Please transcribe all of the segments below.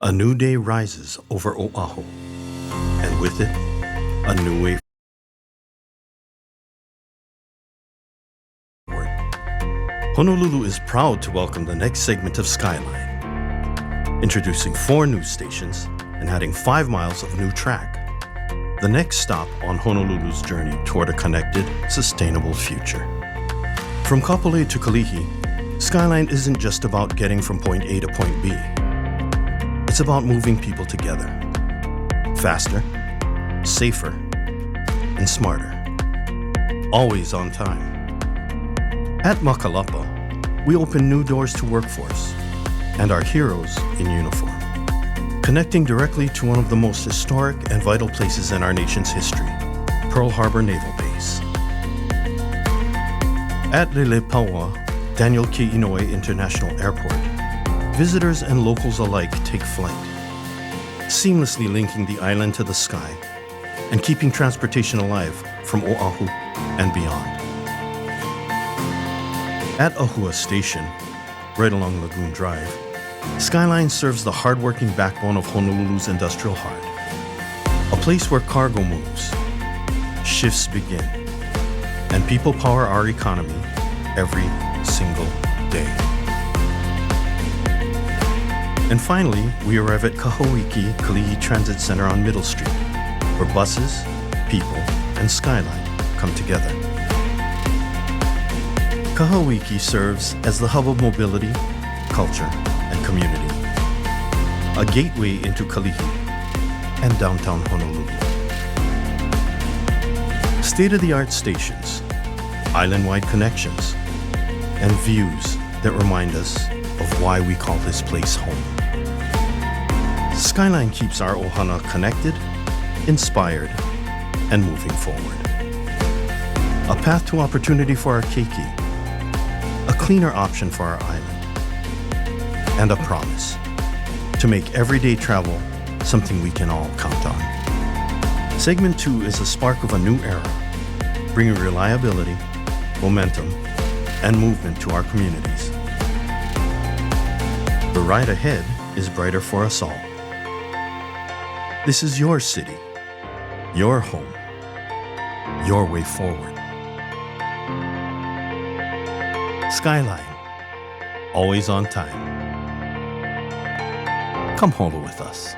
A new day rises over Oahu, and with it, a new way forward. Honolulu is proud to welcome the next segment of Skyline, introducing 4 new stations and adding 5 miles of new track. The next stop on Honolulu's journey toward a connected, sustainable future. From Kapolei to Kalihi, Skyline isn't just about getting from point A to point B. It's about moving people together. Faster, safer, and smarter. Always on time. At Makalapa, we open new doors to workforce and our heroes in uniform, connecting directly to one of the most historic and vital places in our nation's history, Pearl Harbor Naval Base. At Lelepaua, Daniel K. Inouye International Airport, visitors and locals alike take flight, seamlessly linking the island to the sky and keeping transportation alive from Oahu and beyond. At Ahua Station, right along Lagoon Drive, Skyline serves the hardworking backbone of Honolulu's industrial heart, a place where cargo moves, shifts begin, and people power our economy every single day. And finally, we arrive at Kahauiki Kalihi Transit Center on Middle Street, where buses, people, and Skyline come together. Kahauiki serves as the hub of mobility, culture, and community, a gateway into Kalihi and downtown Honolulu. State-of-the-art stations, island-wide connections, and views that remind us of why we call this place home. Skyline keeps our ohana connected, inspired, and moving forward. A path to opportunity for our keiki, a cleaner option for our island, and a promise to make everyday travel something we can all count on. Segment 2 is a spark of a new era, bringing reliability, momentum, and movement to our communities. The ride ahead is brighter for us all. This is your city, your home, your way forward. Skyline, always on time. Come holo with us.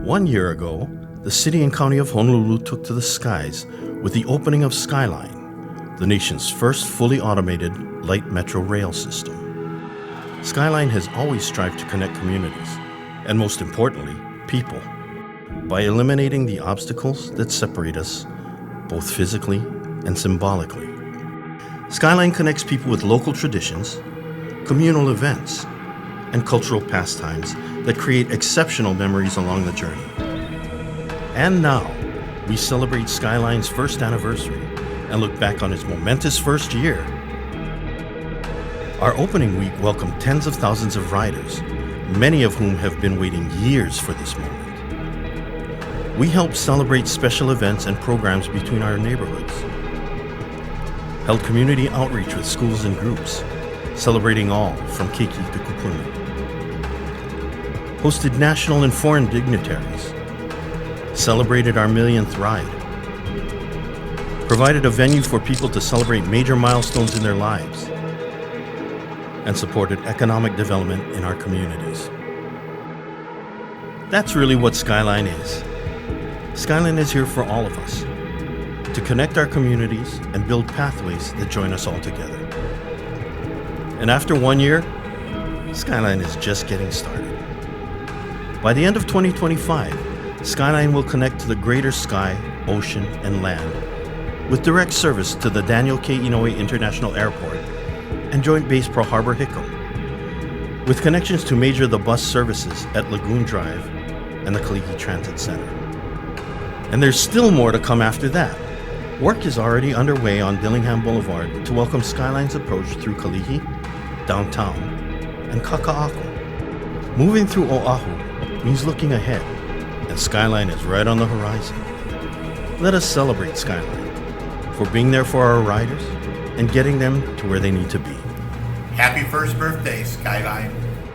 One year ago, the city and county of Honolulu took to the skies with the opening of Skyline, the nation's first fully automated light metro rail system. Skyline has always strived to connect communities, and most importantly, people, by eliminating the obstacles that separate us, both physically and symbolically. Skyline connects people with local traditions, communal events, and cultural pastimes that create exceptional memories along the journey. And now, we celebrate Skyline's first anniversary and look back on its momentous first year. Our opening week welcomed tens of thousands of riders, many of whom have been waiting years for this moment. We helped celebrate special events and programs between our neighborhoods, held community outreach with schools and groups, celebrating all from Keiki to Kupuna, hosted national and foreign dignitaries, celebrated our millionth ride, provided a venue for people to celebrate major milestones in their lives, and supported economic development in our communities. That's really what Skyline is. Skyline is here for all of us, to connect our communities and build pathways that join us all together. And after 1 year, Skyline is just getting started. By the end of 2025, Skyline will connect to the greater sky, ocean, and land, with direct service to the Daniel K. Inouye International Airport and Joint Base Pearl Harbor Hickam, with connections to major the bus services at Lagoon Drive and the Kalihi Transit Center. And there's still more to come after that. Work is already underway on Dillingham Boulevard to welcome Skyline's approach through Kalihi, downtown, and Kaka'ako. Moving through Oahu means looking ahead, and Skyline is right on the horizon. Let us celebrate Skyline for being there for our riders and getting them to where they need to be. Happy first birthday, Skyline.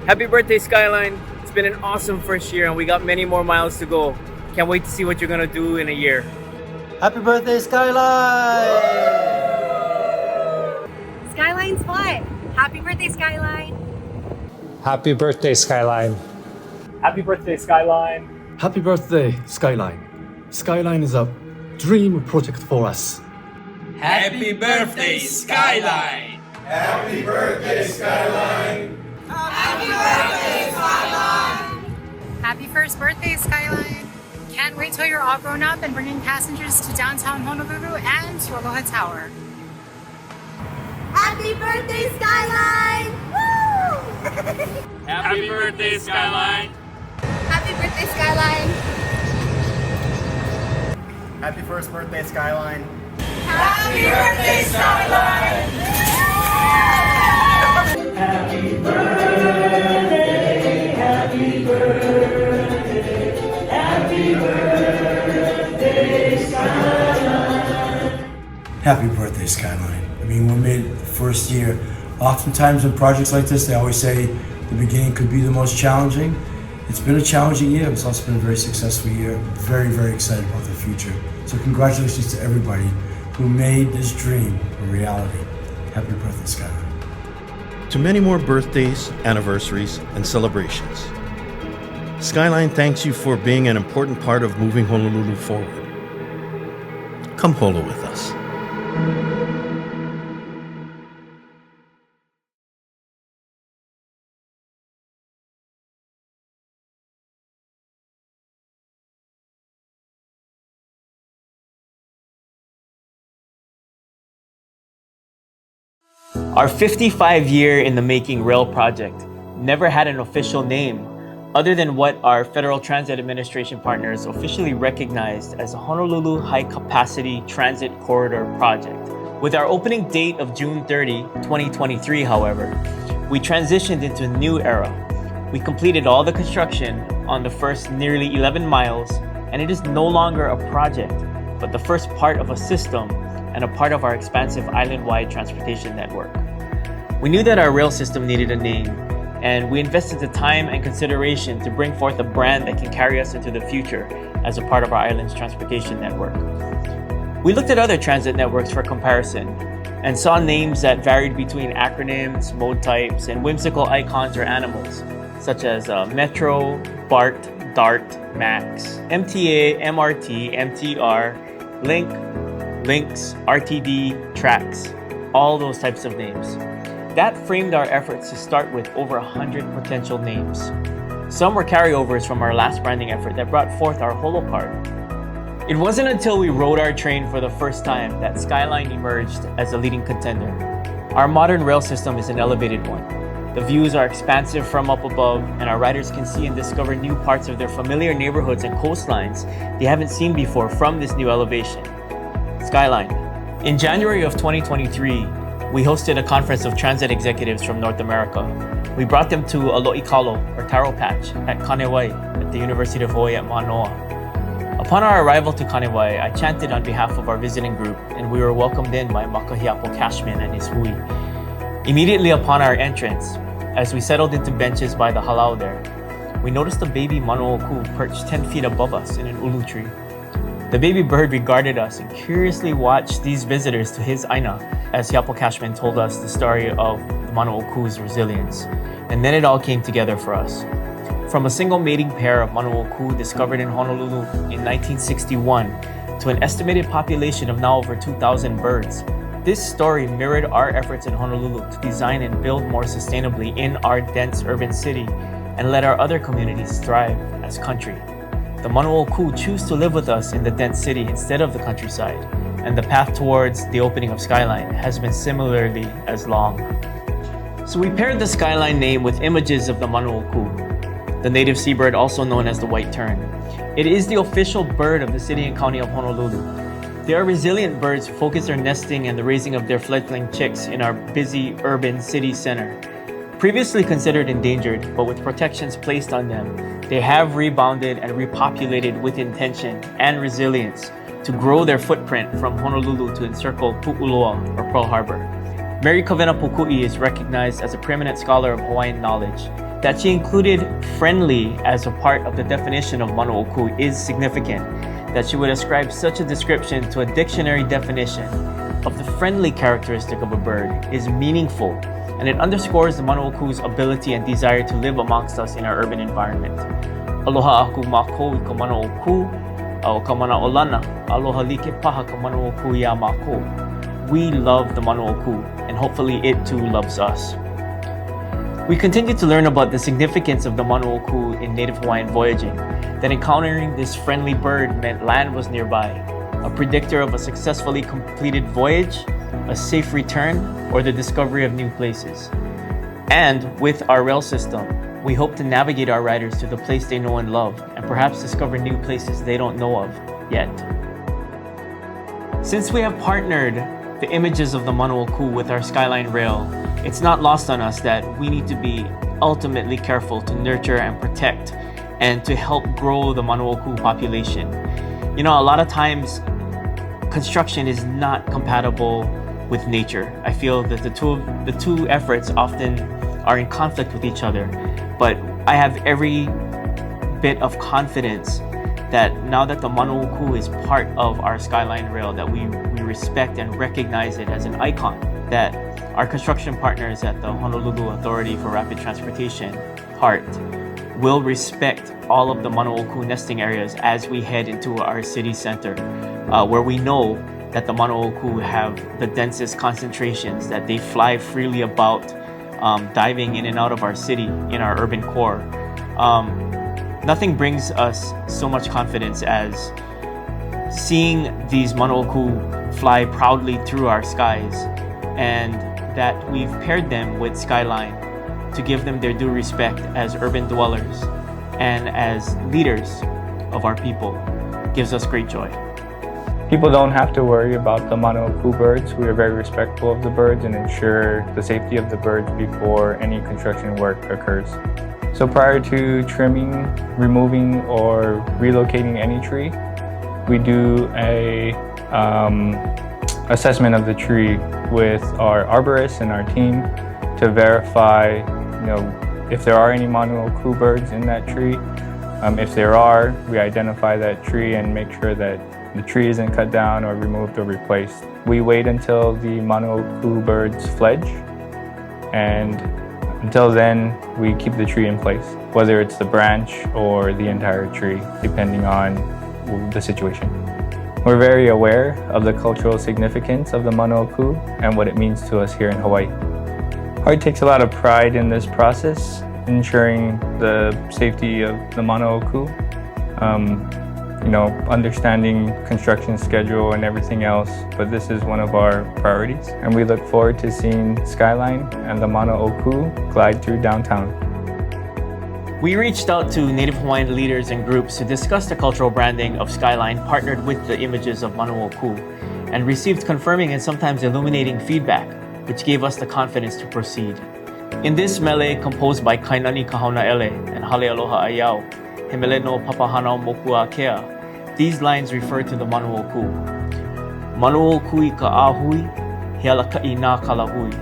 Happy birthday, Skyline. It's been an awesome first year and we got many more miles to go. Can't wait to see what you're gonna do in a year. Happy birthday, Skyline! Skyline's fly. Happy birthday, Skyline. Happy birthday, Skyline. Happy birthday, Skyline. Happy birthday, Skyline. Skyline is a dream project for us. Happy birthday, Skyline! Happy birthday, Skyline. Happy birthday, Skyline. Happy first birthday, Skyline. Can't wait till you're all grown up and bringing passengers to downtown Honolulu and to Aloha Tower. Happy birthday, Skyline! Woo! Happy birthday, Skyline! Happy birthday, Skyline! Happy first birthday, Skyline. Happy birthday, Skyline! Happy birthday, happy birthday, happy birthday, Skyline. Happy birthday, Skyline. I mean, we made it the first year. Oftentimes in projects like this, they always say the beginning could be the most challenging. It's been a challenging year, but it's also been a very successful year. Very, very excited about the future. So congratulations to everybody who made this dream a reality. Happy birthday, Skyline. To many more birthdays, anniversaries, and celebrations, Skyline thanks you for being an important part of moving Honolulu forward. Come holo with us. Our 55-year in the making rail project never had an official name other than what our Federal Transit Administration partners officially recognized as the Honolulu High Capacity Transit Corridor Project. With our opening date of June 30, 2023, however, we transitioned into a new era. We completed all the construction on the first nearly 11 miles, and it is no longer a project, but the first part of a system and a part of our expansive island-wide transportation network. We knew that our rail system needed a name, and we invested the time and consideration to bring forth a brand that can carry us into the future as a part of our island's transportation network. We looked at other transit networks for comparison and saw names that varied between acronyms, mode types, and whimsical icons or animals, such as Metro, BART, DART, MAX, MTA, MRT, MTR, Link, Links, RTD, Tracks, all those types of names. That framed our efforts to start with over 100 potential names. Some were carryovers from our last branding effort that brought forth our holo card. It wasn't until we rode our train for the first time that Skyline emerged as a leading contender. Our modern rail system is an elevated one. The views are expansive from up above, and our riders can see and discover new parts of their familiar neighborhoods and coastlines they haven't seen before from this new elevation. Skyline. In January of 2023, we hosted a conference of transit executives from North America. We brought them to Alo'ikalo, or Taro Patch, at Kanewai at the University of Hawaii at Manoa. Upon our arrival to Kanewai, I chanted on behalf of our visiting group, and we were welcomed in by Makahiapo Cashman and his hui. Immediately upon our entrance, as we settled into benches by the halau there, we noticed a baby manuoku perched 10 feet above us in an ulu tree. The baby bird regarded us and curiously watched these visitors to his aina as Hiapo Cashman told us the story of the manuoku's resilience. And then it all came together for us. From a single mating pair of manuoku discovered in Honolulu in 1961 to an estimated population of now over 2,000 birds, this story mirrored our efforts in Honolulu to design and build more sustainably in our dense urban city and let our other communities thrive as country. The manuoku choose to live with us in the dense city instead of the countryside, and the path towards the opening of Skyline has been similarly as long. So we paired the Skyline name with images of the manuoku, the native seabird also known as the white tern. It is the official bird of the city and county of Honolulu. They are resilient birds who focus their nesting and the raising of their fledgling chicks in our busy urban city center. Previously considered endangered, but with protections placed on them, they have rebounded and repopulated with intention and resilience to grow their footprint from Honolulu to encircle Pu'uloa or Pearl Harbor. Mary Kavena Pukui is recognized as a preeminent scholar of Hawaiian knowledge. That she included friendly as a part of the definition of manuoku is significant. That she would ascribe such a description to a dictionary definition of the friendly characteristic of a bird is meaningful, and it underscores the manuoku's ability and desire to live amongst us in our urban environment. Aloha aku mako I ka manuoku, o ka manaolana, aloha like paha ka manuoku ia mako. We love the manuoku, and hopefully it too loves us. We continue to learn about the significance of the manuoku in Native Hawaiian voyaging, that encountering this friendly bird meant land was nearby, a predictor of a successfully completed voyage, a safe return, or the discovery of new places. And with our rail system, we hope to navigate our riders to the place they know and love, and perhaps discover new places they don't know of yet. Since we have partnered the images of the manuoku with our Skyline Rail, it's not lost on us that we need to be ultimately careful to nurture and protect and to help grow the manuoku population. You know, a lot of times construction is not compatible with nature. I feel that the two efforts often are in conflict with each other, but I have every bit of confidence that now that the manuoku is part of our Skyline Rail, that we respect and recognize it as an icon, that our construction partners at the Honolulu Authority for Rapid Transportation, HART, will respect all of the manuoku nesting areas as we head into our city center, where we know that the manuoku have the densest concentrations, that they fly freely about, diving in and out of our city in our urban core. Nothing brings us so much confidence as seeing these manuoku fly proudly through our skies, and that we've paired them with Skyline to give them their due respect as urban dwellers and as leaders of our people gives us great joy. People don't have to worry about the manuoku birds. We are very respectful of the birds and ensure the safety of the birds before any construction work occurs. So prior to trimming, removing, or relocating any tree, we do a assessment of the tree with our arborists and our team to verify, if there are any manuoku birds in that tree. If there are, we identify that tree and make sure that the tree isn't cut down or removed or replaced. We wait until the manuoku birds fledge, and until then, we keep the tree in place, whether it's the branch or the entire tree, depending on the situation. We're very aware of the cultural significance of the manuoku and what it means to us here in Hawaii. HART takes a lot of pride in this process ensuring the safety of the Mauna Oku, understanding construction schedule and everything else, but this is one of our priorities, and we look forward to seeing Skyline and the Mauna Oku glide through downtown. We reached out to Native Hawaiian leaders and groups to discuss the cultural branding of Skyline partnered with the images of Mauna Oku, and received confirming and sometimes illuminating feedback, which gave us the confidence to proceed. In this mele composed by Kainani Kahonaele and Hale Aloha Ayau, Hemele no Papahanao Mokua Kea, these lines refer to the Mauna Oku. Mauna Oku I ka ahui, he alakai na kalahui.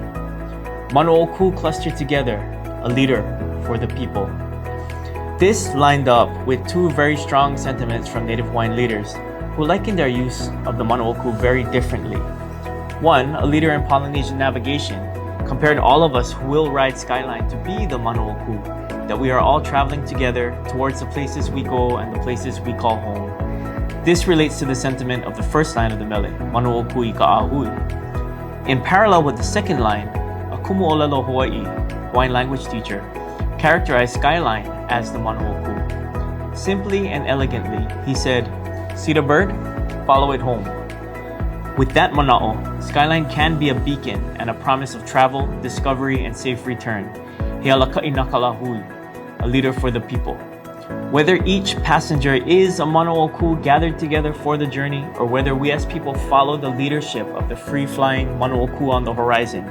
Mauna Oku clustered together, a leader for the people. This lined up with two very strong sentiments from Native Hawaiian leaders who likened their use of the Mauna Oku very differently. One, a leader in Polynesian navigation, compared all of us who will ride Skyline to be the Mauna Oku, that we are all traveling together towards the places we go and the places we call home. This relates to the sentiment of the first line of the mele, Mauna Oku I ka ahui. In parallel with the second line, a Kumu'olelo Hawaii, Hawaiian language teacher, characterized Skyline as the Mauna Oku. Simply and elegantly, he said, "See the bird? Follow it home." With that mana'o, Skyline can be a beacon and a promise of travel, discovery, and safe return. He alakai na kalahui, a leader for the people. Whether each passenger is a Mauna Oku gathered together for the journey, or whether we as people follow the leadership of the free-flying Mauna Oku on the horizon,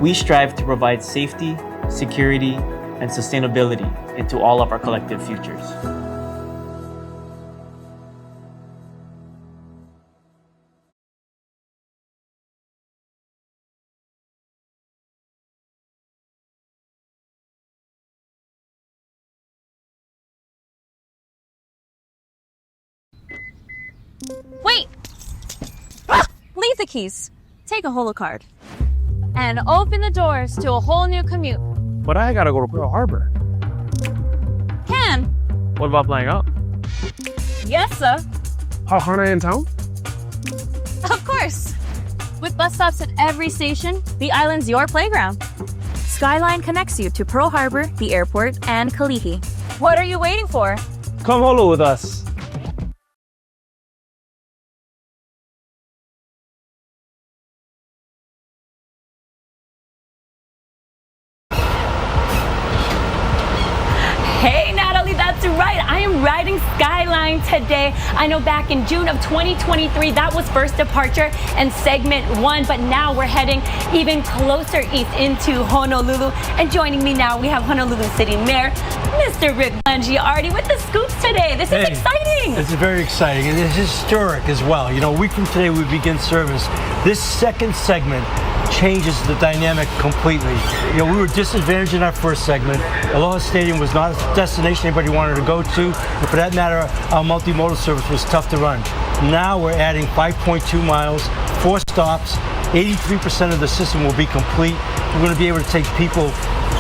we strive to provide safety, security, and sustainability into all of our collective futures. Wait! Leave the keys. Take a holocard. And open the doors to a whole new commute. But I gotta go to Pearl Harbor. Can. What about playing up? Yes, sir. Hana in town? Of course. With bus stops at every station, the island's your playground. Skyline connects you to Pearl Harbor, the airport, and Kalihi. What are you waiting for? Come holo with us. Hey, Natalie, that's right. I am riding Skyline today. I know back in June of 2023, that was first departure and segment 1, but now we're heading even closer east into Honolulu. And joining me now, we have Honolulu City Mayor, Mr. Rick Blangiardi, with the scoops today. This is exciting. It's very exciting, and it's historic as well. You know, a week from today, we begin service. This second segment changes the dynamic completely. You know, we were disadvantaged in our first segment. Aloha Stadium was not a destination anybody wanted to go to, and for that matter, our multimodal service was tough to run. Now we're adding 5.2 miles, 4 stops, 83% of the system will be complete. We're going to be able to take people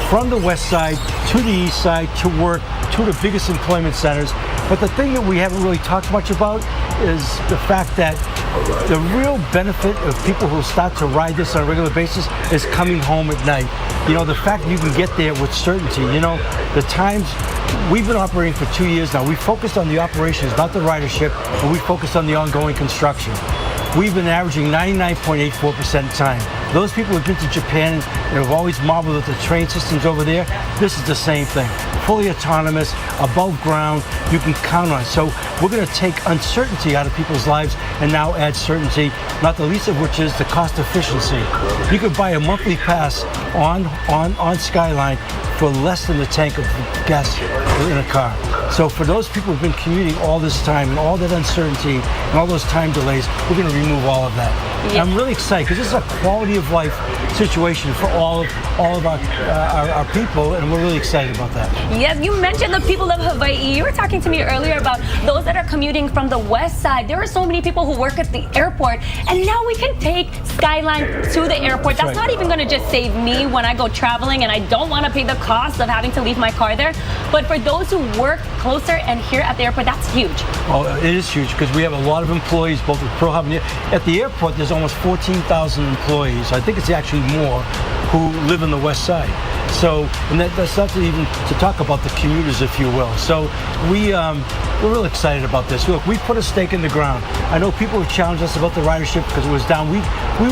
from the west side to the east side to work, to the biggest employment centers. But the thing that we haven't really talked much about is the fact that the real benefit of people who start to ride this on a regular basis is coming home at night. You know, the fact that you can get there with certainty. You know, the times we've been operating for 2 years now, we focused on the operations, not the ridership, but we focused on the ongoing construction. We've been averaging 99.84% time. Those people who've been to Japan and have always marveled at the train systems over there, this is the same thing. Fully autonomous, above ground, you can count on it. So we're going to take uncertainty out of people's lives and now add certainty, not the least of which is the cost efficiency. You could buy a monthly pass on Skyline for less than the tank of gas in a car. So for those people who've been commuting all this time and all that uncertainty and all those time delays, we're going to remove all of that. And I'm really excited because this is a quality of life situation for all of our people, and we're really excited about that. Yes, you mentioned the people of Hawaii. You were talking to me earlier about those that are commuting from the west side. There are so many people who work at the airport, and now we can take Skyline to the airport. That's not even going to just save me when I go traveling and I don't want to pay the cost of having to leave my car there. But for those who work closer and here at the airport, that's huge. Oh, it is huge because we have a lot of employees, both at Pearl Harbor. At the airport, there's almost 14,000 employees. I think it's actually more who live on the west side. So, and that's not even to talk about the commuters, if you will. So we're really excited about this. Look, we put a stake in the ground. I know people have challenged us about the ridership because it was down. We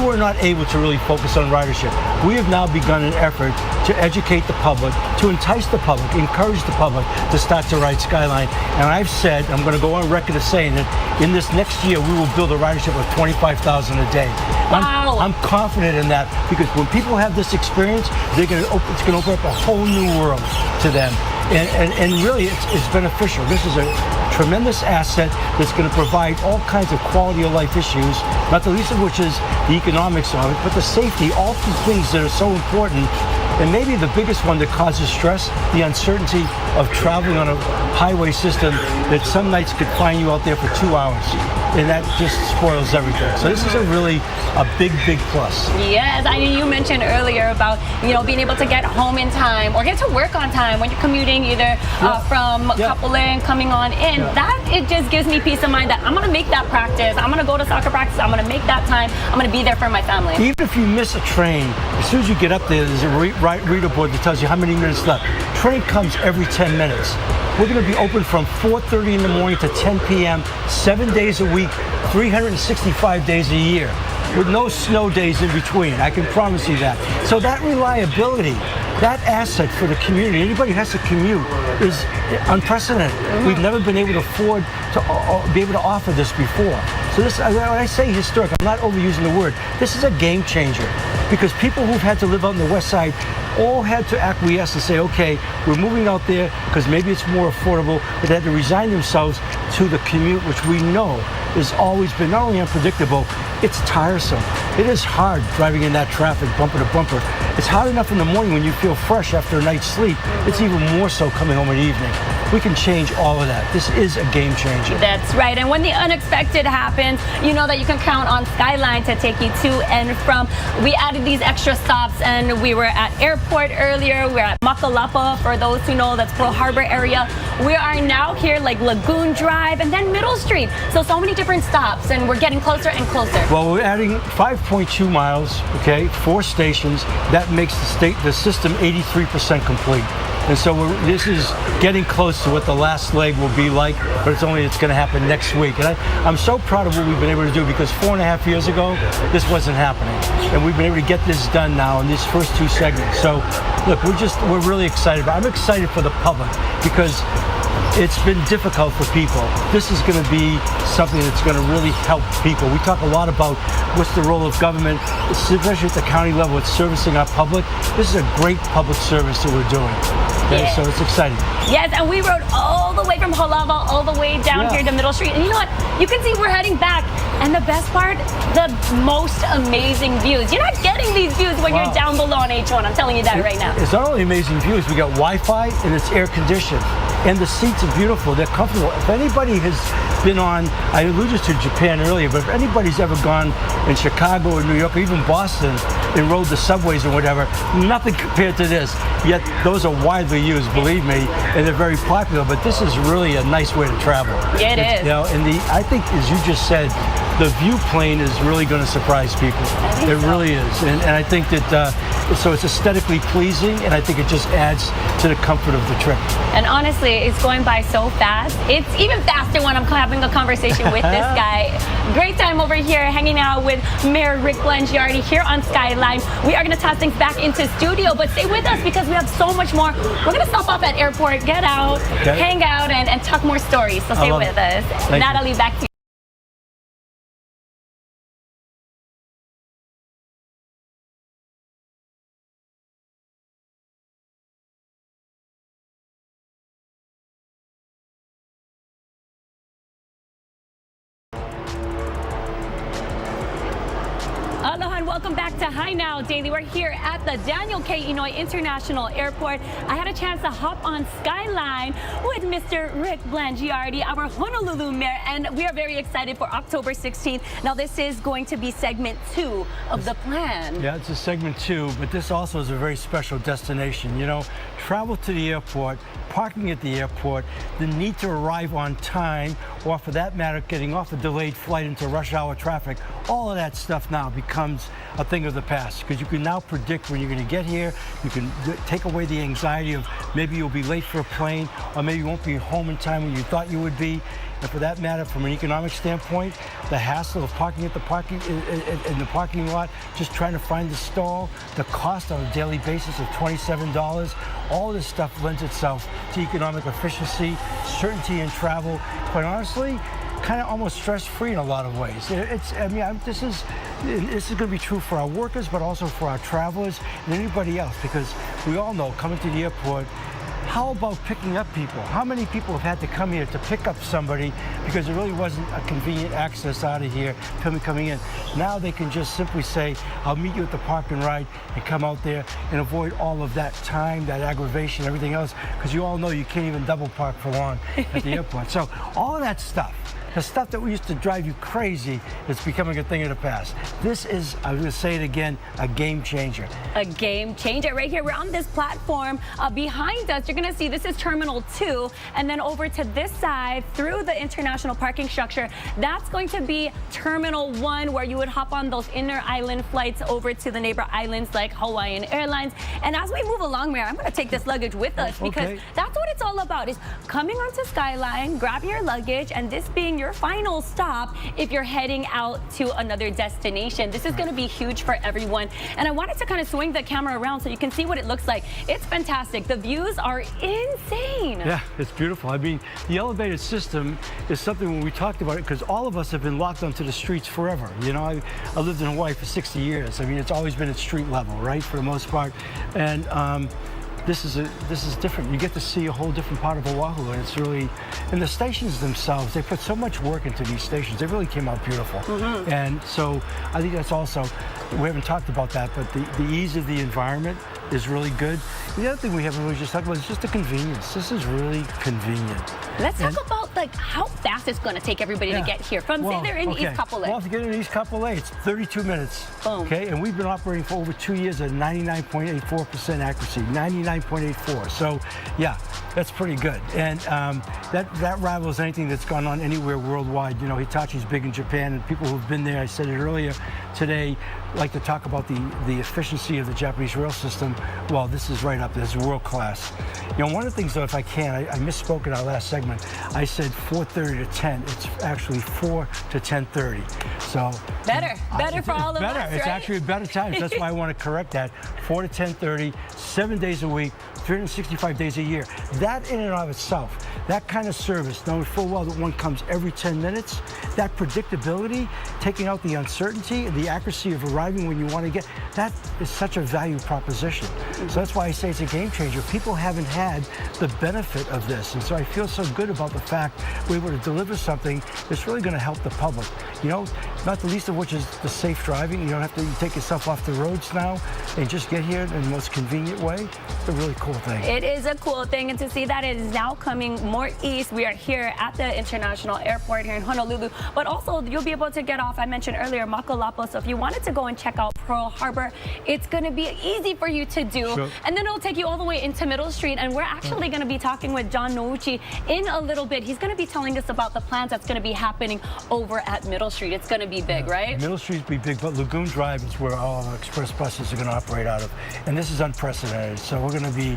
were not able to really focus on ridership. We have now begun an effort to educate the public, to entice the public, encourage the public to start to ride Skyline. And I've said, I'm going to go on record as saying that in this next year, we will build a ridership of 25,000 a day. Wow. I'm confident in that because when people have this experience, it's going to open up a whole new world to them. And really, it's beneficial. This is a tremendous asset that's going to provide all kinds of quality of life issues, not the least of which is the economics of it, but the safety, all the things that are so important. And maybe the biggest one that causes stress, the uncertainty of traveling on a highway system that some nights could find you out there for 2 hours. And that just spoils everything. So this is a big, big plus. Yes, I mean, you mentioned earlier about, being able to get home in time or get to work on time when you're commuting either from Kapolei and coming on in. That, it just gives me peace of mind that I'm going to make that practice. I'm going to go to soccer practice. I'm going to make that time. I'm going to be there for my family. Even if you miss a train, as soon as you get up there, there's a reader board that tells you how many minutes left. Train comes every 10 minutes. We're going to be open from 4:30 in the morning to 10 p.m., 7 days a week, 365 days a year, with no snow days in between. I can promise you that. So that reliability, that asset for the community, anybody who has to commute, is unprecedented. We've never been able to afford to be able to offer this before. So this, when I say historic, I'm not overusing the word. This is a game changer because people who've had to live out on the west side all had to acquiesce and say, okay, we're moving out there because maybe it's more affordable, but they had to resign themselves to the commute, which we know has always been not only unpredictable, it's tiresome. It is hard driving in that traffic, bumper to bumper. It's hard enough in the morning when you feel fresh after a night's sleep. It's even more so coming home in the evening. We can change all of that. This is a game changer. That's right. And when the unexpected happens, you know that you can count on Skyline to take you to and from. We added these extra stops, and we were at Airport earlier. We're at Makalapa, for those who know, that's Pearl Harbor area. We are now here like Lagoon Drive and then Middle Street. So many different stops, and we're getting closer and closer. Well, we're adding 5.2 miles, okay, 4 stations. That makes the system 83% complete. And so this is getting close to what the last leg will be like, but it's going to happen next week. And I'm so proud of what we've been able to do because 4.5 years ago, this wasn't happening. And we've been able to get this done now in these first 2 segments. So look, we're really excited. I'm excited for the public because it's been difficult for people. This is going to be something that's going to really help people. We talk a lot about what's the role of government, especially at the county level. It's servicing our public. This is a great public service that we're doing. Okay, so it's exciting. Yes, and we rode all the way from Holava all the way down here to Middle Street. And you know what? You can see we're heading back. And the best part, the most amazing views. You're not getting these views when you're down below on H1. I'm telling you that right now. It's not only amazing views. We got Wi-Fi and it's air conditioned. And the seats are beautiful. They're comfortable. If anybody has been on, I alluded to Japan earlier, but if anybody's ever gone in Chicago or New York or even Boston and rode the subways or whatever, nothing compared to this. Yet those are widely used, believe me, and they're very popular. But this is really a nice way to travel. It is. You know, and I think, as you just said, the view plane is really going to surprise people. It really is. And I think that, so it's aesthetically pleasing, and I think it just adds to the comfort of the trip. And honestly, it's going by so fast. It's even faster when I'm having a conversation with this guy. Great time over here hanging out with Mayor Rick Blangiardi here on Skyline. We are going to toss things back into studio, but stay with us because we have so much more. We're going to stop off at Airport, get out, hang out, and talk more stories. So stay with us. Natalie, back to you. Aloha and welcome back to Hi Now Daily. We're here at the Daniel K. Inouye International Airport. I had a chance to hop on Skyline with Mr. Rick Blangiardi, our Honolulu mayor, and we are very excited for October 16th. Now this is going to be segment 2 of the plan. Yeah, it's a segment 2, but this also is a very special destination. You know, travel to the airport, parking at the airport, the need to arrive on time, or for that matter, getting off a delayed flight into rush hour traffic, all of that stuff now becomes a thing of the past because you can now predict when you're going to get here. You can take away the anxiety of maybe you'll be late for a plane or maybe you won't be home in time when you thought you would be. And for that matter, from an economic standpoint, the hassle of parking at the in the parking lot, just trying to find the stall, the cost on a daily basis of $27, all this stuff lends itself to economic efficiency, certainty in travel, quite honestly, kind of almost stress-free in a lot of ways. This is going to be true for our workers, but also for our travelers and anybody else, because we all know coming to the airport, how about picking up people? How many people have had to come here to pick up somebody because there really wasn't a convenient access out of here coming in? Now they can just simply say, I'll meet you at the park and ride and come out there and avoid all of that time, that aggravation, everything else, because you all know you can't even double park for long at the airport. So all of that stuff, the stuff that used to drive you crazy, is becoming a thing of the past. This is, I'm going to say it again, a game changer. A game changer. Right here, we're on this platform. Behind us, you're going to see this is Terminal 2. And then over to this side, through the international parking structure, that's going to be Terminal 1, where you would hop on those inner island flights over to the neighbor islands like Hawaiian Airlines. And as we move along, Mayor, I'm going to take this luggage with us because that's what it's all about, is coming onto Skyline, grab your luggage, and this being your final stop if you're heading out to another destination. This is going to be huge for everyone. And I wanted to kind of swing the camera around so you can see what it looks like. It's fantastic. The views are insane. Yeah, it's beautiful. I mean, the elevated system is something when we talked about it, because all of us have been locked onto the streets forever. You know, I lived in Hawaii for 60 years. I mean, it's always been at street level, right, for the most part. And this is different. You get to see a whole different part of Oahu, and it's really, and the stations themselves, they put so much work into these stations. They really came out beautiful. And so I think that's also, we haven't talked about that, but the ease of the environment is really good. The other thing we haven't really just talked about is just the convenience. This is really convenient. Let's talk about like how fast it's going to take everybody to get here. From say they're in East Kapolei. Well, to get in East Kapolei, it's 32 minutes. Boom. Okay, and we've been operating for over 2 years at 99.84% accuracy, 99.84. So, yeah, that's pretty good. And that rivals anything that's gone on anywhere worldwide. You know, Hitachi's big in Japan, and people who've been there, I said it earlier today, like to talk about the efficiency of the Japanese rail system. Well, this is right up there. It's world class. You know, one of the things, though, if I can, I misspoke in our last segment. I said 4:30 to 10. It's actually 4 to 10:30. So better for all of us, It's right? actually a better time. That's why I want to correct that. 4 to 10:30, 7 days a week, 365 days a year. That in and of itself, that kind of service, knowing full well that one comes every 10 minutes, that predictability, taking out the uncertainty, the accuracy of arriving when you want to get, that is such a value proposition. So that's why I say it's a game changer. People haven't had the benefit of this. And so I feel so good about the fact we're able to deliver something that's really going to help the public. You know, not the least of which is the safe driving. You don't have to take yourself off the roads now and just get here in the most convenient way. It's a really cool thing. It is a cool thing, and to see that it is now coming more east. We are here at the International Airport here in Honolulu, but also you'll be able to get off, I mentioned earlier, Makalapo. So if you wanted to go and check out Pearl Harbor, it's going to be easy for you to do. Sure. And then it'll take you all the way into Middle Street, and we're actually going to be talking with John Nouchi in a little bit. He's going to be telling us about the plans that's going to be happening over at Middle Street. It's going to be big, right? Middle Street's be big, but Lagoon Drive is where all our express buses are going to operate out of. And this is unprecedented. So we're going to be,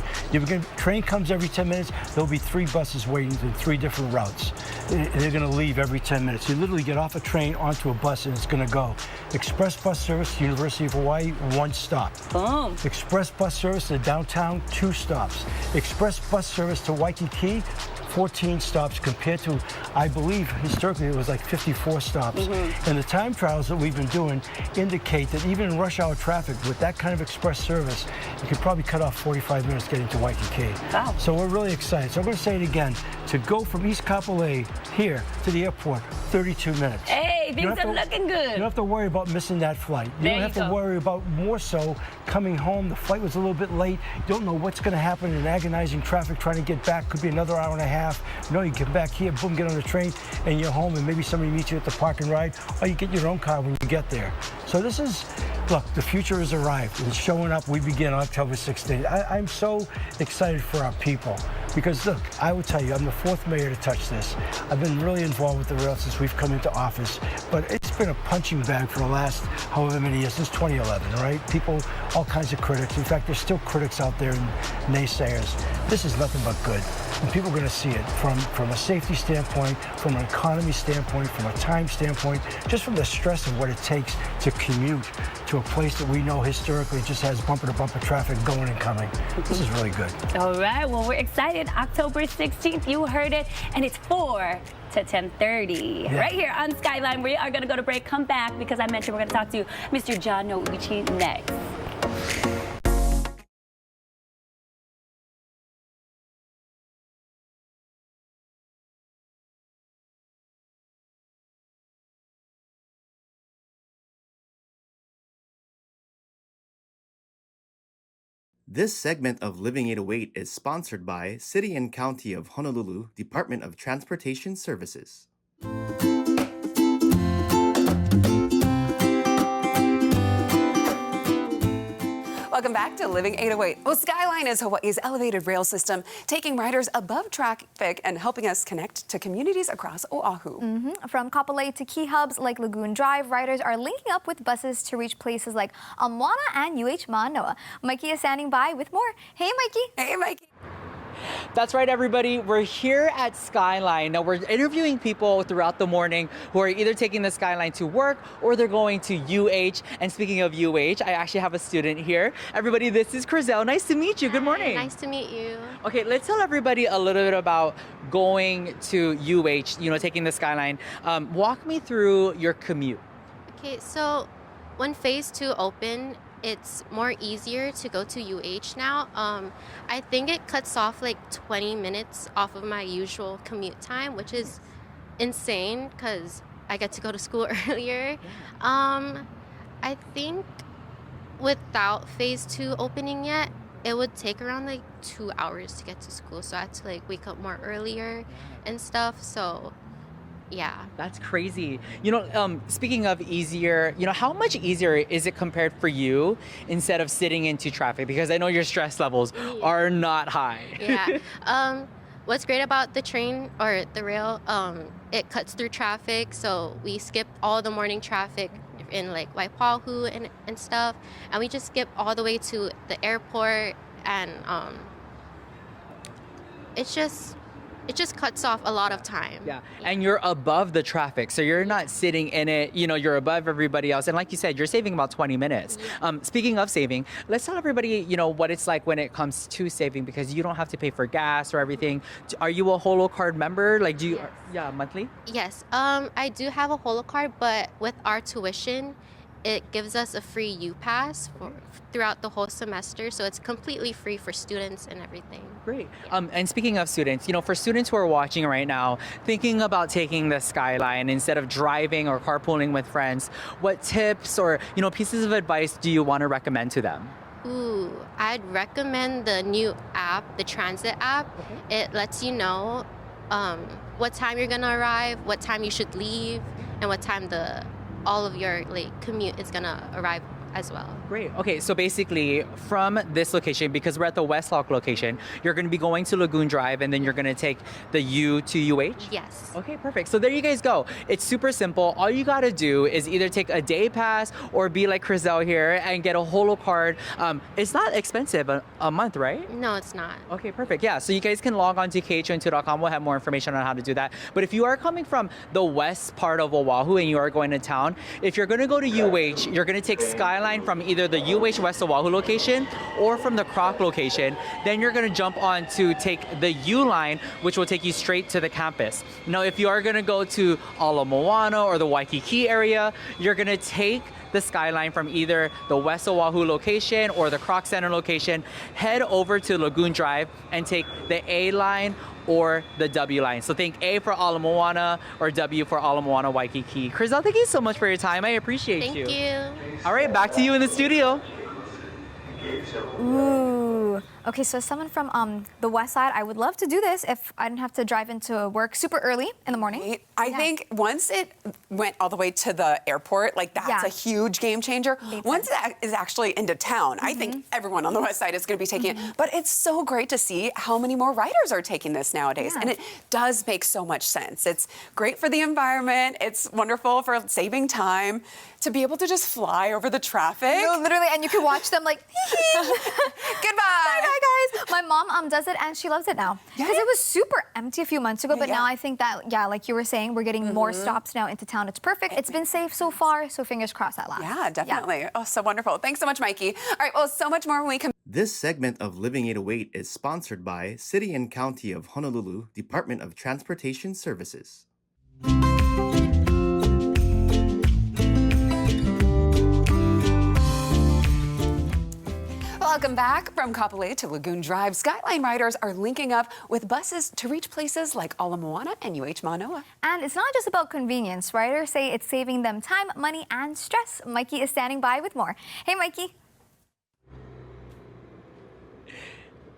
train comes every 10 minutes. There'll be 3 buses waiting in 3 different routes. They're going to leave every 10 minutes. You literally get off a train onto a bus and it's going to go. Express bus service to University of Hawaii, 1 stop. Boom. Express bus service to downtown, 2 stops. Express bus service to Waikiki, 14 stops compared to, I believe, historically it was like 54 stops. And the time trials that we've been doing indicate that even in rush hour traffic with that kind of express service, you could probably cut off 45 minutes getting to Waikiki. Wow. So we're really excited. So I'm going to say it again. To go from East Kapolei here to the airport, 32 minutes. Hey, things are looking good. You don't have to worry about missing that flight. You don't have to worry about, more so, coming home. The flight was a little bit late. You don't know what's going to happen in agonizing traffic trying to get back. Could be another hour and a half. You know, you get back here, boom, get on the train, and you're home, and maybe somebody meets you at the park and ride, or you get your own car when you get there. So this is, Look, the future has arrived. It's showing up. We begin on October 16th. I'm so excited for our people because, look, I would tell you, I'm the fourth mayor to touch this. I've been really involved with the rail since we've come into office, but it's been a punching bag for the last however many years, since 2011, right? People, all kinds of critics. In fact, there's still critics out there and naysayers. This is nothing but good. And people are going to see it from a safety standpoint, from an economy standpoint, from a time standpoint, just from the stress of what it takes to commute to a place that we know historically just has bumper-to-bumper traffic going and coming. This is really good. All right, well, we're excited. October 16th, you heard it, and it's 4 to 10:30 right here on Skyline. We are going to go to break, come back, because I mentioned we're going to talk to Mr. John Nouchi next. This segment of Living 808 is sponsored by City and County of Honolulu Department of Transportation Services. Welcome back to Living 808. Well, Skyline is Hawaii's elevated rail system, taking riders above traffic and helping us connect to communities across Oahu. From Kapolei to key hubs like Lagoon Drive, riders are linking up with buses to reach places like Ala Moana and UH Manoa. Mikey is standing by with more. Hey, Mikey. Hey, Mikey. That's right, everybody. We're here at Skyline. Now, we're interviewing people throughout the morning who are either taking the Skyline to work or they're going to UH. And speaking of UH, I actually have a student here. Everybody, this is Crizel. Nice to meet you. Good morning. Nice to meet you. Okay, let's tell everybody a little bit about going to UH, taking the Skyline. Walk me through your commute. Okay, so when phase 2 opened, it's more easier to go to UH now. I think it cuts off like 20 minutes off of my usual commute time, which is insane because I get to go to school earlier. I think without phase 2 opening yet, it would take around like 2 hours to get to school. So I had to like wake up more earlier and stuff. So yeah. That's crazy. Speaking of easier, how much easier is it compared for you instead of sitting into traffic? Because I know your stress levels are not high. Yeah. What's great about the train or the rail, it cuts through traffic. So we skip all the morning traffic in like Waipahu and stuff. And we just skip all the way to the airport. And it just cuts off a lot of time. Yeah, and you're above the traffic, so you're not sitting in it, you're above everybody else. And like you said, you're saving about 20 minutes. Speaking of saving, let's tell everybody, what it's like when it comes to saving, because you don't have to pay for gas or everything. Are you a Holo Card member? Like, do you, monthly? Yes, I do have a Holo Card, but with our tuition, it gives us a free U-Pass throughout the whole semester, so it's completely free for students and everything. Great. And speaking of students, for students who are watching right now, thinking about taking the Skyline instead of driving or carpooling with friends, what tips or, pieces of advice do you want to recommend to them? Ooh, I'd recommend the new app, the Transit app. Okay. It lets you know what time you're gonna arrive, what time you should leave, and what time all of your commute is gonna arrive as well. Great. Okay, so basically from this location, because we're at the West Lock location, you're going to be going to Lagoon Drive and then you're going to take the U to UH? Yes. Okay, perfect. So there you guys go. It's super simple. All you got to do is either take a day pass or be like Crizel here and get a Holo Card. It's not expensive a month, right? No, it's not. Okay, perfect. Yeah, so you guys can log on to khon2.com. We'll have more information on how to do that. But if you are coming from the west part of Oahu and you are going to town, if you're going to go to UH, you're going to take Skyline from either the UH West Oahu location or from the Kroc location. Then you're going to jump on to take the U line, which will take you straight to the campus. Now, if you are going to go to Ala Moana or the Waikiki area, you're going to take the Skyline from either the West Oahu location or the Kroc Center location, head over to Lagoon Drive and take the A line or the W line. So think A for Ala Moana or W for Ala Moana Waikiki. Crizel, thank you so much for your time. I appreciate you. Thank you. All right, back to you in the studio. Ooh, Okay, so as someone from the west side, I would love to do this if I didn't have to drive into work super early in the morning. I think once it went all the way to the airport, like that's a huge game changer. Once it is actually into town, I think everyone on the west side is going to be taking it. But it's so great to see how many more riders are taking this nowadays. And it does make so much sense. It's great for the environment. It's wonderful for saving time. To be able to just fly over the traffic. No, literally, and you can watch them like, goodbye. Bye, guys. My mom does it and she loves it now. Because it was super empty a few months ago, but now I think that, like you were saying, we're getting more stops now into town. It's perfect. It's been safe so far, so fingers crossed that lasts. Yeah, definitely. Oh, so wonderful. Thanks so much, Mikey. All right, well, so much more when we come. This segment of Living 808 is sponsored by City and County of Honolulu Department of Transportation Services. Welcome back. From Kapolei to Lagoon Drive, Skyline riders are linking up with buses to reach places like Ala Moana and UH Manoa. And it's not just about convenience. Riders say it's saving them time, money, and stress. Mikey is standing by with more. Hey, Mikey.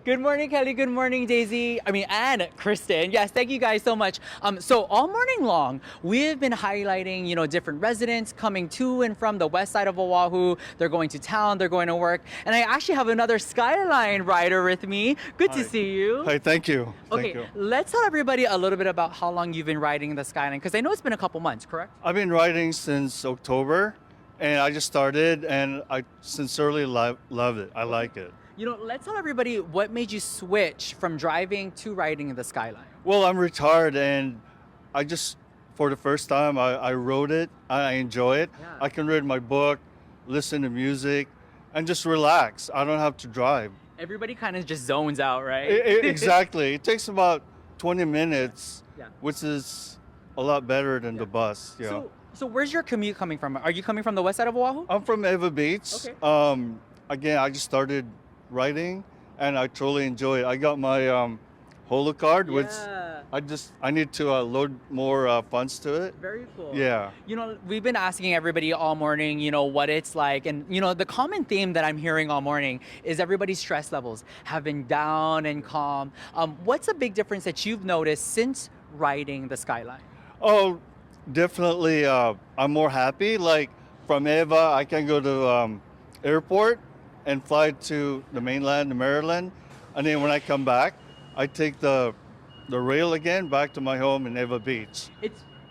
Good morning, Kelly. Good morning, Daisy. And Kristen. Yes, thank you guys so much. So all morning long, we have been highlighting, different residents coming to and from the west side of Oahu. They're going to town, they're going to work. And I actually have another Skyline rider with me. Good to see you. Hi, thank you. Okay, let's tell everybody a little bit about how long you've been riding the Skyline, because I know it's been a couple months, correct? I've been riding since October, and I just started, and I sincerely love it. I like it. Let's tell everybody what made you switch from driving to riding the Skyline. Well, I'm retired, and for the first time, I rode it. I enjoy it. Yeah. I can read my book, listen to music, and just relax. I don't have to drive. Everybody kind of just zones out, right? Exactly. It takes about 20 minutes, which is a lot better than the bus. Yeah. So where's your commute coming from? Are you coming from the west side of Oahu? I'm from Eva Beach. Okay. Again, I just started riding, and I truly enjoy it. I got my Holo card, which I need to load more funds to it. Very cool. Yeah. We've been asking everybody all morning, what it's like. And, the common theme that I'm hearing all morning is everybody's stress levels have been down and calm. What's a big difference that you've noticed since riding the Skyline? Oh, definitely. I'm more happy. Like from Eva, I can go to airport and fly to the mainland, Maryland. And then when I come back, I take the rail again back to my home in Eva Beach.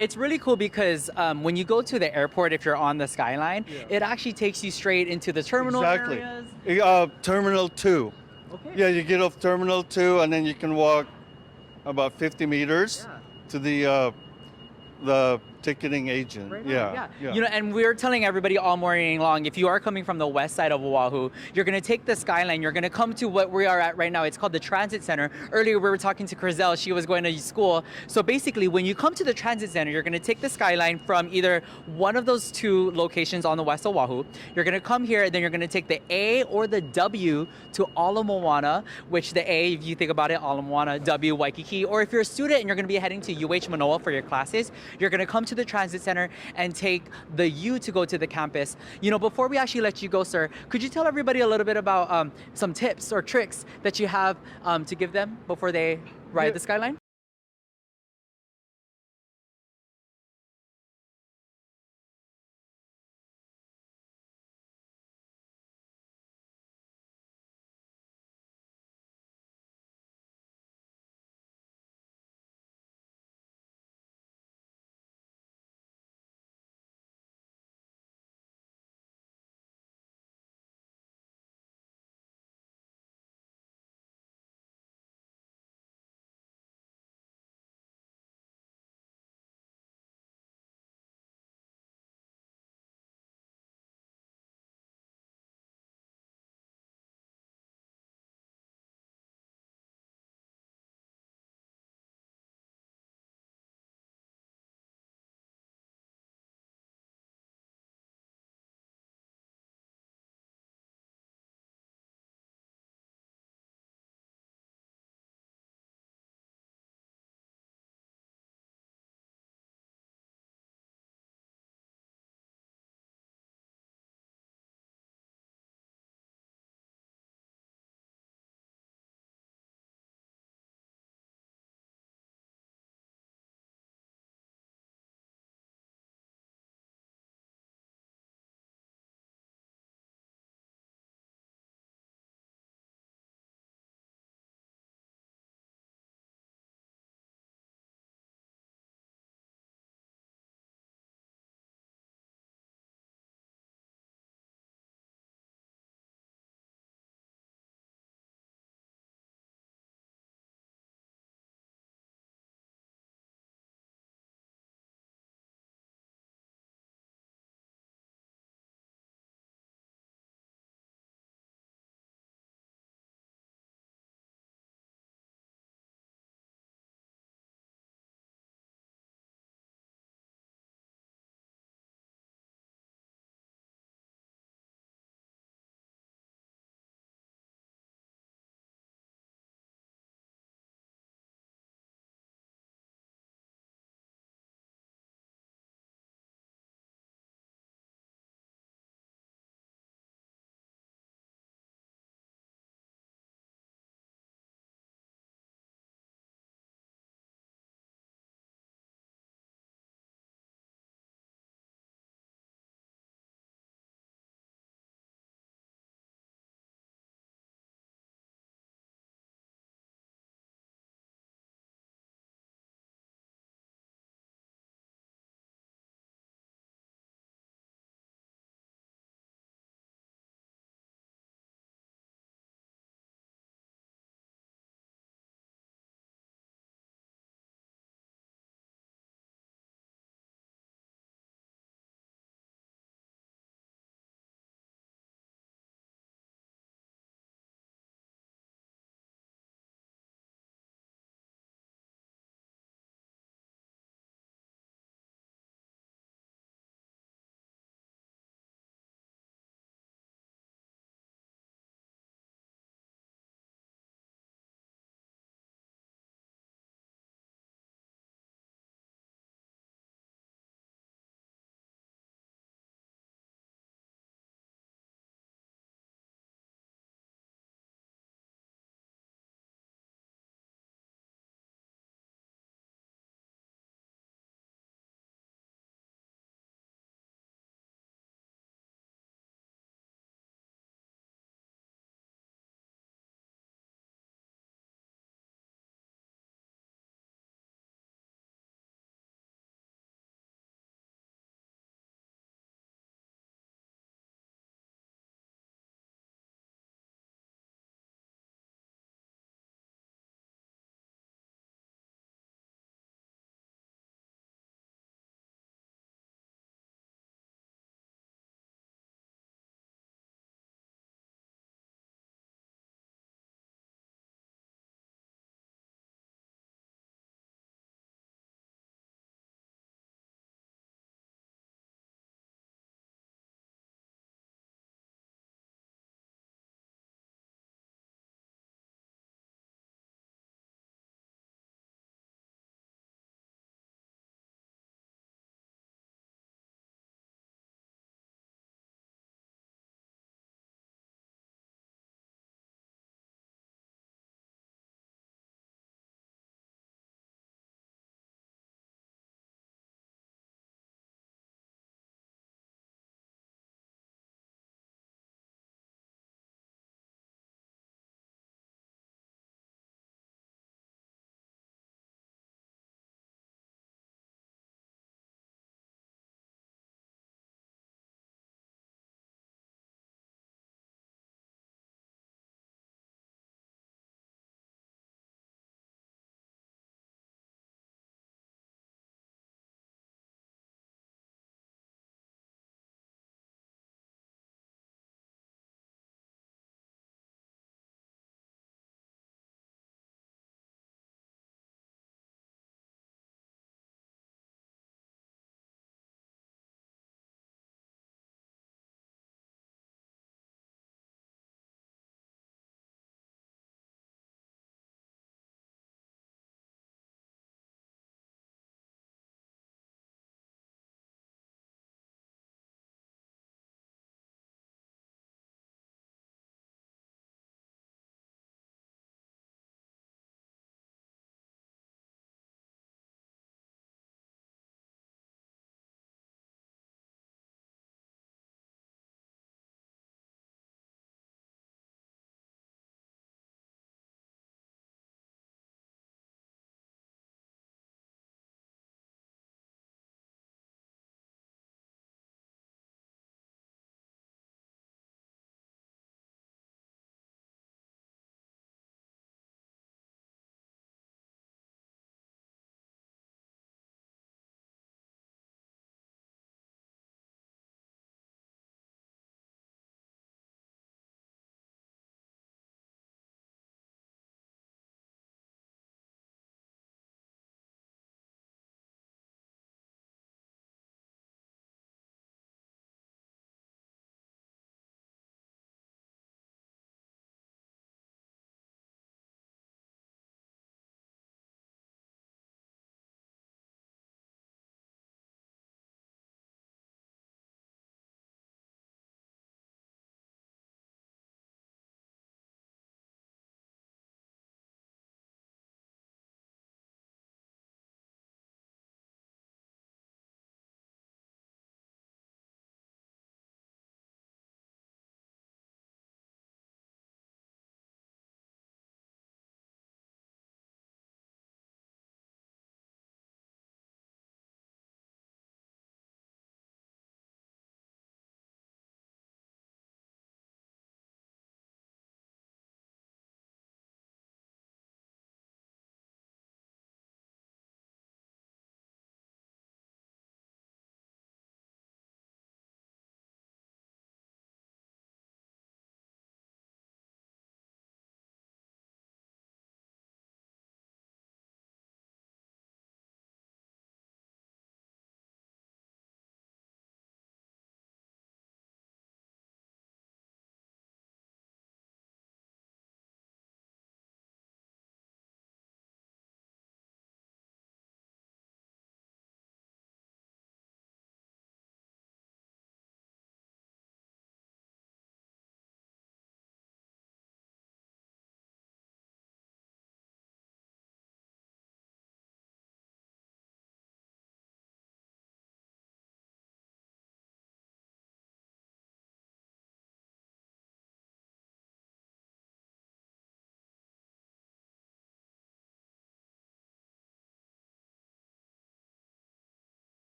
It's really cool because when you go to the airport, if you're on the Skyline, it actually takes you straight into the terminal areas. Terminal 2. Okay. Yeah, you get off Terminal 2 and then you can walk about 50 meters to the ticketing agent. Right, yeah. And we're telling everybody all morning long, if you are coming from the west side of Oahu, you're going to take the Skyline. You're going to come to what we are at right now. It's called the Transit Center. Earlier, we were talking to Crizel. She was going to school. So basically, when you come to the Transit Center, you're going to take the Skyline from either one of those two locations on the west of Oahu. You're going to come here, and then you're going to take the A or the W to Ala Moana, which the A, if you think about it, Ala Moana, W, Waikiki. Or if you're a student and you're going to be heading to UH Manoa for your classes, you're going to come to the Transit Center and take the U to go to the campus. Before we actually let you go, sir, could you tell everybody a little bit about some tips or tricks that you have to give them before they ride the Skyline?